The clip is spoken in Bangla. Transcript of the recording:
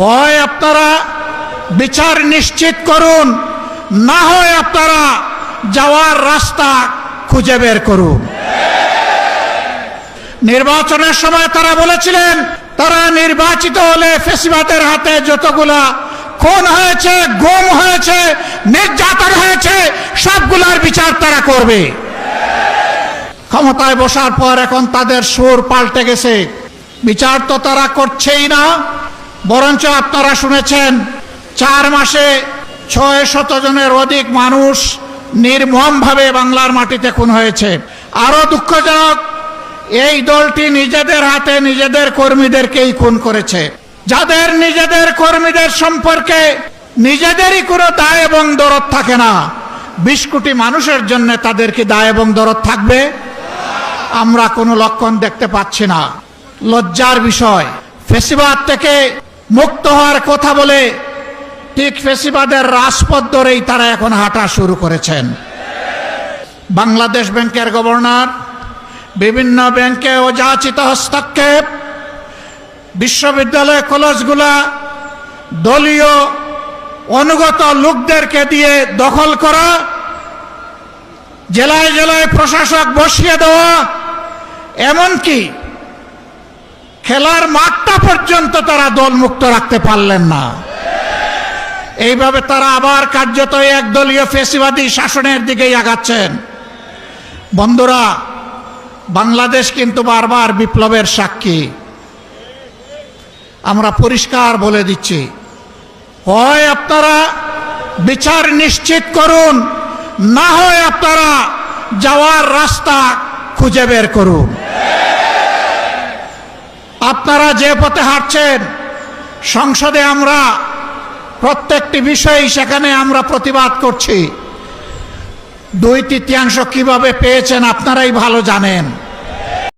হয় আপনারা বিচার নিশ্চিত করুন, না হয় আপনারা যাওয়ার রাস্তা খুঁজে বের করুন। নির্বাচনের সময় তারা বলেছিলেন তারা নির্বাচিত হলে ফ্যাসিবাদের হাতে যতগুলা খুন হয়েছে, গুম হয়েছে, নির্যাতন হয়েছে সবগুলার বিচার তারা করবে। ক্ষমতায় বসার পর এখন তাদের সুর পাল্টে গেছে। বিচার তো তারা করছেই না, বরঞ্চ আপনারা শুনেছেন 4 মাসে 600 জনের অধিক মানুষ নির্মমভাবে বাংলার মাটিতে খুন হয়েছে। আরো দুঃখজনক, এই দলটি নিজেদের হাতে নিজেদের কর্মীদেরকেই খুন করেছে। যাদের নিজেদের কর্মীদের সম্পর্কে নিজেদেরই কোনো দায় এবং দরদ থাকে না, 20 কোটি মানুষের জন্য তাদের কি দায় এবং দরদ থাকবে? আমরা কোনো লক্ষণ দেখতে পাচ্ছি না। লজ্জার বিষয়, ফ্যাসিবাদ থেকে মুক্ত হওয়ার কথা বলে ঠিক ফ্যাসিবাদের রাজপথ ধরেই তারা এখন হাঁটা শুরু করেছেন। বাংলাদেশ ব্যাংকের গভর্নর, বিভিন্ন ব্যাংকে অযাচিত হস্তক্ষেপ, বিশ্ববিদ্যালয় কলেজগুলা দলীয় অনুগত লোকদেরকে দিয়ে দখল করা, জেলায় জেলায় প্রশাসক বসিয়ে দেওয়া, এমনকি খেলার মাঠটা পর্যন্ত তারা দলমুক্ত রাখতে পারলেন না। এইভাবে তারা আবার কার্যত একদলীয় ফ্যাসিবাদী শাসনের দিকেই আগাচ্ছেন। বন্ধুরা, বাংলাদেশ কিন্তু বারবার বিপ্লবের সাক্ষী। আমরা পরিষ্কার বলে দিচ্ছি, হয় আপনারা বিচার নিশ্চিত করুন, না হয় আপনারা যাওয়ার রাস্তা খুঁজে বের করুন। আপনারা যে পথে হাঁটছেন, সংসদে আমরা প্রত্যেকটি বিষয় সেখানে আমরা প্রতিবাদ করছি। 2/3 কিভাবে পেয়েছেন আপনারাই ভালো জানেন।